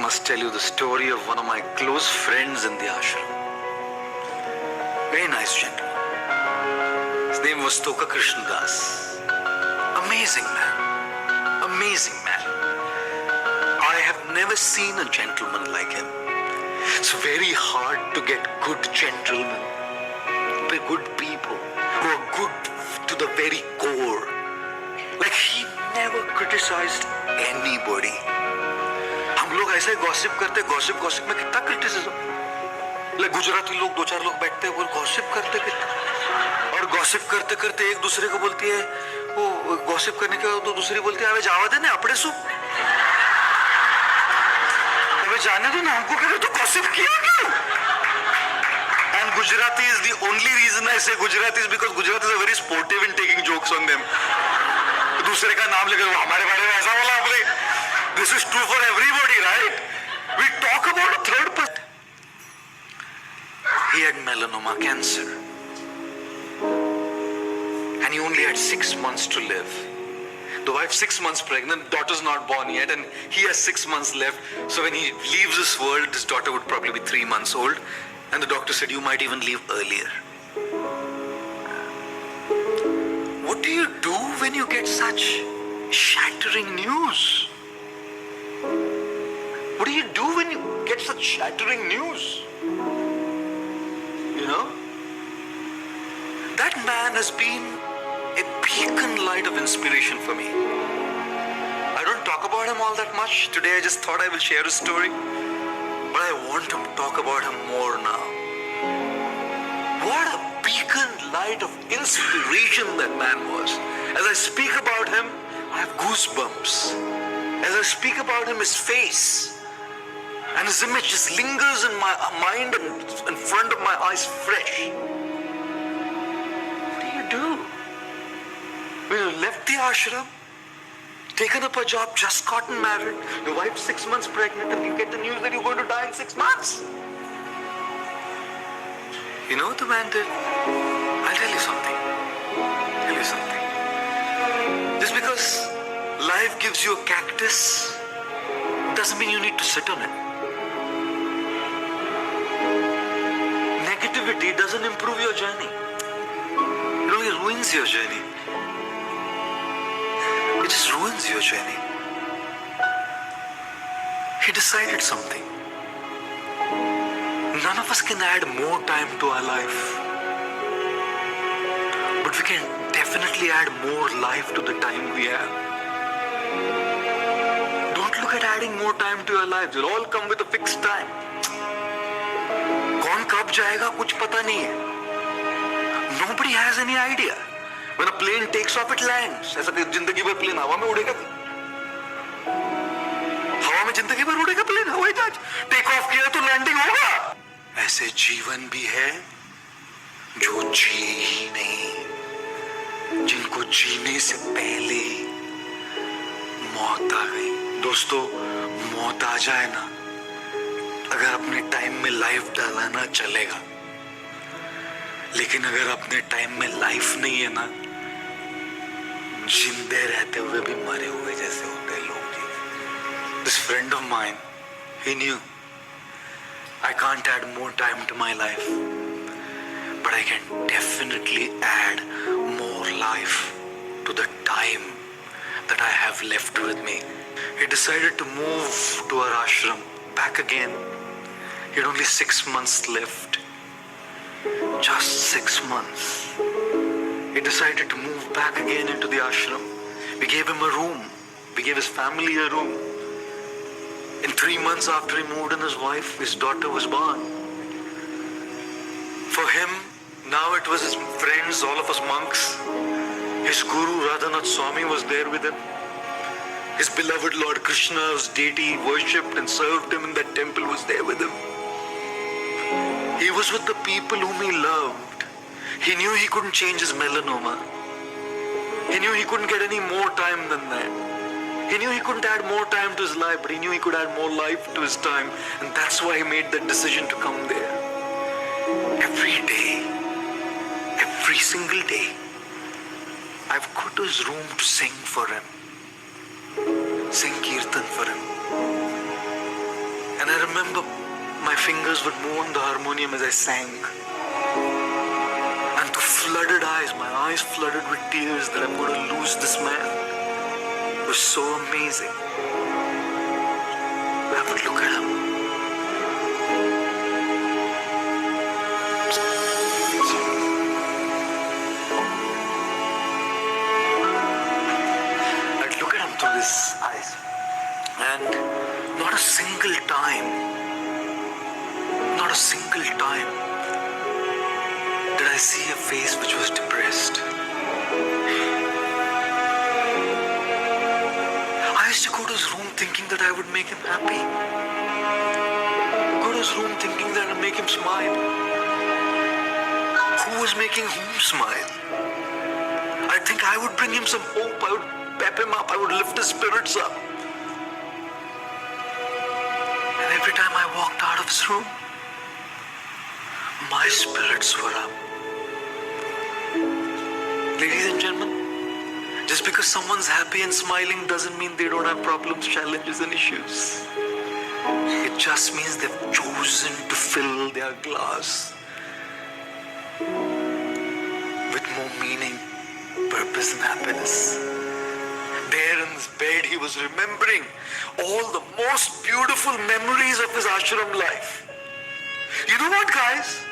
must tell you the story of one of my close friends in the ashram. Very nice gentleman. His name was Toka Krishnadas. Amazing man. Amazing man. I have never seen a gentleman like him. It's very hard to get good gentlemen, good people who are good to the very core. Like he never criticized anybody. हम लोग ऐसे gossip करते, gossip में कितना criticism. Like Gujarati लोग 2-4 लोग बैठते हैं वो गॉसिप करते और गॉसिप करते करते एक दूसरे को बोलती है, वो गॉसिप करने के बाद तो दूसरी बोलती है, अबे जावा दे ना अपने सु, अबे जाने दो ना हमको, कह तो गॉसिप किया क्यों? And Gujarati is the only reason I say Gujarati is because Gujaratis are very sportive in taking jokes on them. दूसरे का नाम लेकर वो हमारे बारे में ऐसा बोला बोले. This is true for everybody, right? We talk about a third person. He had melanoma cancer. And he only had 6 months to live. The wife's 6 months pregnant, daughter's not born yet, and he has 6 months left. So when he leaves this world, his daughter would probably be 3 months old. And the doctor said, you might even leave earlier. What do you do when you get such shattering news? What do you do when you get such shattering news? You know? That man has been a beacon light of inspiration for me. I don't talk about him all that much. Today I just thought I will share his story. But I want to talk about him more now. What a beacon light of inspiration that man was. As I speak about him, I have goosebumps. As I speak about him, his face and his image just lingers in my mind and in front of my eyes fresh. What do you do? When you left the ashram, taken up a job, just gotten married, your wife's 6 months pregnant, and you get the news that you're going to die in 6 months. You know what the man did? I'll tell you something. Just because life gives you a cactus doesn't mean you need to sit on it. Negativity doesn't improve your journey. You know, it ruins your journey. It just ruins your journey. He decided something. None of us can add more time to our life. But we can definitely add more life to the time we have. Don't look at adding more time to your life. They'll all come with a fixed time. कौन कब जाएगा कुछ पता नहीं है. Nobody has any idea. When a plane takes off, it lands. ऐसा कि जिंदगी भर प्लेन हवा में उड़ेगा? हवा में जिंदगी भर उड़ेगा प्लेन? हवाई जहाज टेक ऑफ किया तो लैंडिंग होगा. ऐसे जीवन भी है जो जी ही नहीं, जिनको जीने से पहले मौत आ गई. दोस्तों, मौत आ जाए ना, अगर अपने टाइम में लाइफ डाला ना चलेगा. लेकिन अगर अपने टाइम में लाइफ नहीं है ना, जिंदे रहते हुए भी मरे हुए जैसे होते हैं लोग. This friend of mine, he knew I can't add more time to my life, but I can definitely add more life to the time that I have left with me. He decided to move to our ashram back again. He had only 6 months left. Just 6 months. He decided to move back again into the ashram. We gave him a room. We gave his family a room. In 3 months after he moved in, his wife, his daughter was born. For him, now it was his friends, all of us monks. His guru, Radhanath Swami, was there with him. His beloved Lord Krishna, whose deity he worshipped and served him in that temple, was there with him. He was with the people whom he loved. He knew he couldn't change his melanoma. He knew he couldn't get any more time than that. He knew he couldn't add more time to his life, but he knew he could add more life to his time. And that's why he made that decision to come there. Every day, every single day, I've go to his room to sing for him. Sing kirtan for him. fingers would move on the harmonium as I sang. And to flooded eyes, my eyes flooded with tears that I'm going to lose this man. It was so amazing. I would look at him. I'd look at him through his eyes. And not a single time did I see a face which was depressed. I used to go to his room thinking that I would make him happy. Go to his room thinking that I would make him smile. Who was making whom smile? I think I would bring him some hope. I would pep him up. I would lift his spirits up. And every time I walked out of his room, my spirits were up. Ladies and gentlemen, just because someone's happy and smiling doesn't mean they don't have problems, challenges and issues. It just means they've chosen to fill their glass with more meaning, purpose and happiness. There in his bed, he was remembering all the most beautiful memories of his ashram life. You know what, guys?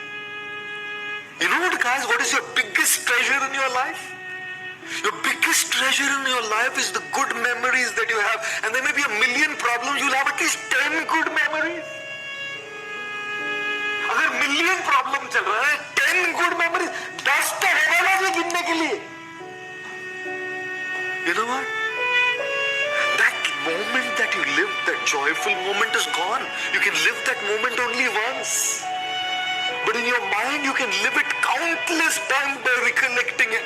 What is your biggest treasure in your life? Your biggest treasure in your life is the good memories that you have. And there may be a million problems, you'll have at least 10 good memories. अगर million problem चल रहा है, 10 good memories, 10 तो होगा ना गिनने के लिए. You know what? That moment that you lived, that joyful moment is gone. You can live that moment only once. But in your mind, you can live it countless times by recollecting it.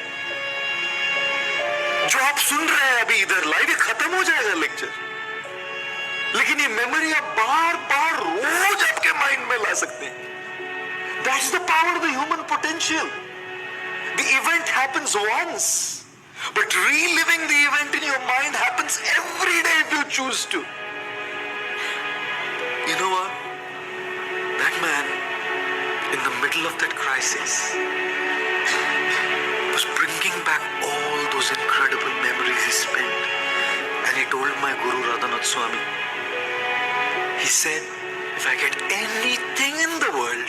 जो आप सुन रहे हैं अभी इधर live खत्म हो जाएगा lecture, लेकिन ये मेमोरी आप बार बार रोज आपके माइंड में ला सकते हैं. That's the power of the human potential. The event happens once, but reliving the event in your mind happens every day if you choose to. You know what? That man, in the middle of that crisis, was bringing back all those incredible memories he spent. And he told my Guru Radhanath Swami, he said, if I get anything in the world,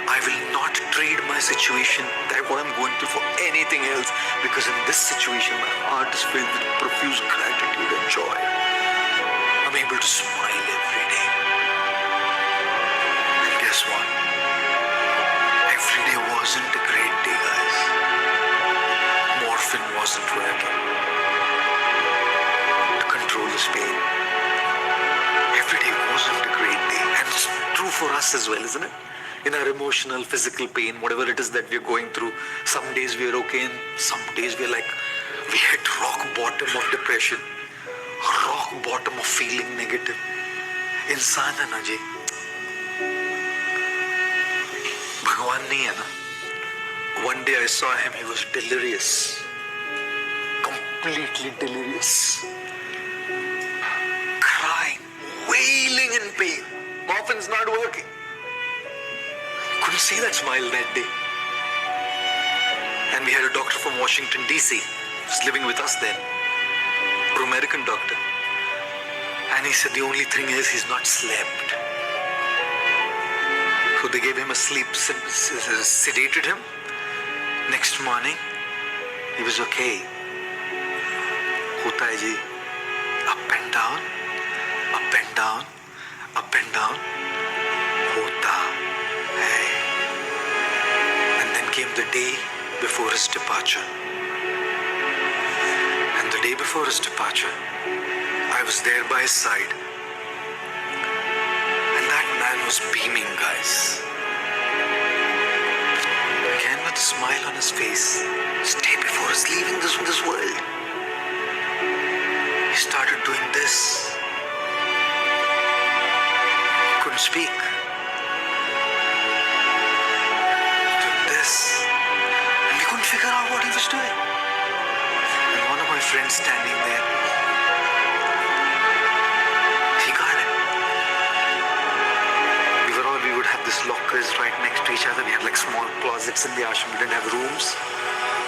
I will not trade my situation, that what I'm going through, for anything else, because in this situation my heart is filled with profuse gratitude and joy. I'm able to smile every day. And guess what? Every day wasn't a great day, guys. Morphine wasn't working to control this pain. Every day wasn't a great day. And it's true for us as well, isn't it? In our emotional, physical pain, whatever it is that we're going through, some days we're okay and some days we're like, we hit rock bottom of depression, rock bottom of feeling negative. इंसान है ना जी, भगवान नहीं है ना. One day I saw him, he was delirious, completely delirious, crying, wailing in pain. Morphine's not working. Couldn't see that smile that day. And we had a doctor from Washington DC, who's living with us then, an American doctor. And he said the only thing is he's not slept. So they gave him a sleep, sedated him. Next morning, he was okay. Hota hai ji, up and down, up and down, up and down. Hota hai. And then came the day before his departure. And the day before his departure, I was there by his side. And that man was beaming, guys. Again with a smile on his face, just day before his leaving this world. He started doing this. He couldn't speak. Doing this. And we couldn't figure out what he was doing. And one of my friends standing there, he got it. closets in the ashram. We didn't have rooms.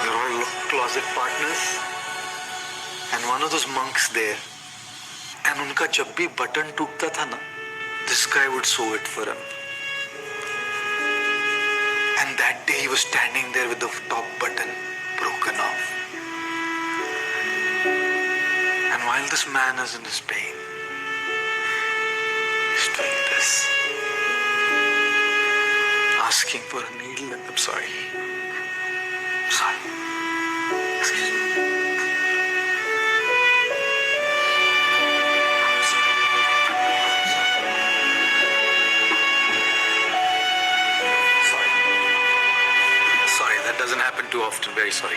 We were all closet partners. And one of those monks there, and उनका जब भी button टूटता था ना, this guy would sew it for him. And that day he was standing there with the top button broken off. And while this man is in his pain, he's doing this, asking for a needle. And I'm sorry. Excuse me. Sorry, that doesn't happen too often. Very sorry.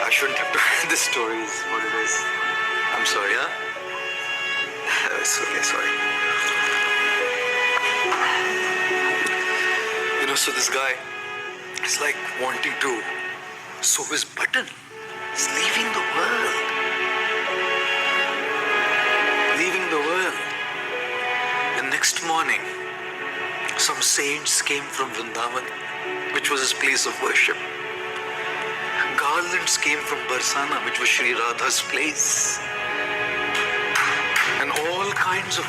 I shouldn't have told this story is what it is. I'm sorry, huh? It's okay, sorry. You know, so this guy is like wanting to sew his button. He's leaving the world. Leaving the world. The next morning, some saints came from Vrindavan, which was his place of worship. Garlands came from Barsana, which was Sri Radha's place. And all kinds of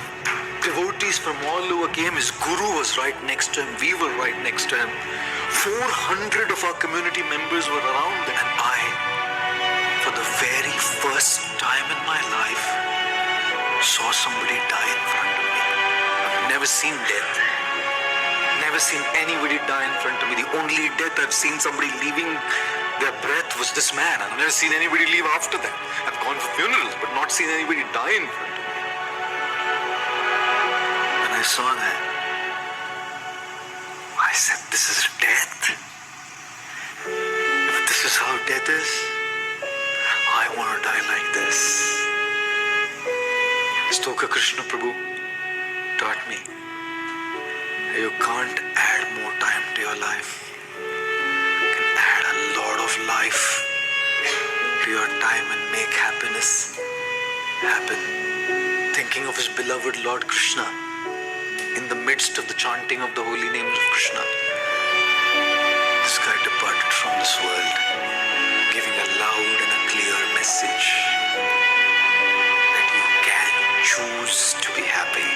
devotees from all over came. His guru was right next to him. We were right next to him. 400 of our community members were around. And I, for the very first time in my life, saw somebody die in front of me. I've never seen death. Never seen anybody die in front of me. The only death I've seen somebody leaving their breath was this man. I've never seen anybody leave after that. I've gone for funerals, but not seen anybody die in front of me. When I saw that, I said, this is death. If this is how death is, I want to die like this. Stoka Krishna Prabhu taught me, you can't add more time to your life. You can add a lot of life to your time and make happiness happen. Thinking of his beloved Lord Krishna in the midst of the chanting of the holy names of Krishna, this guy departed from this world, giving a loud and a clear message that you can choose to be happy.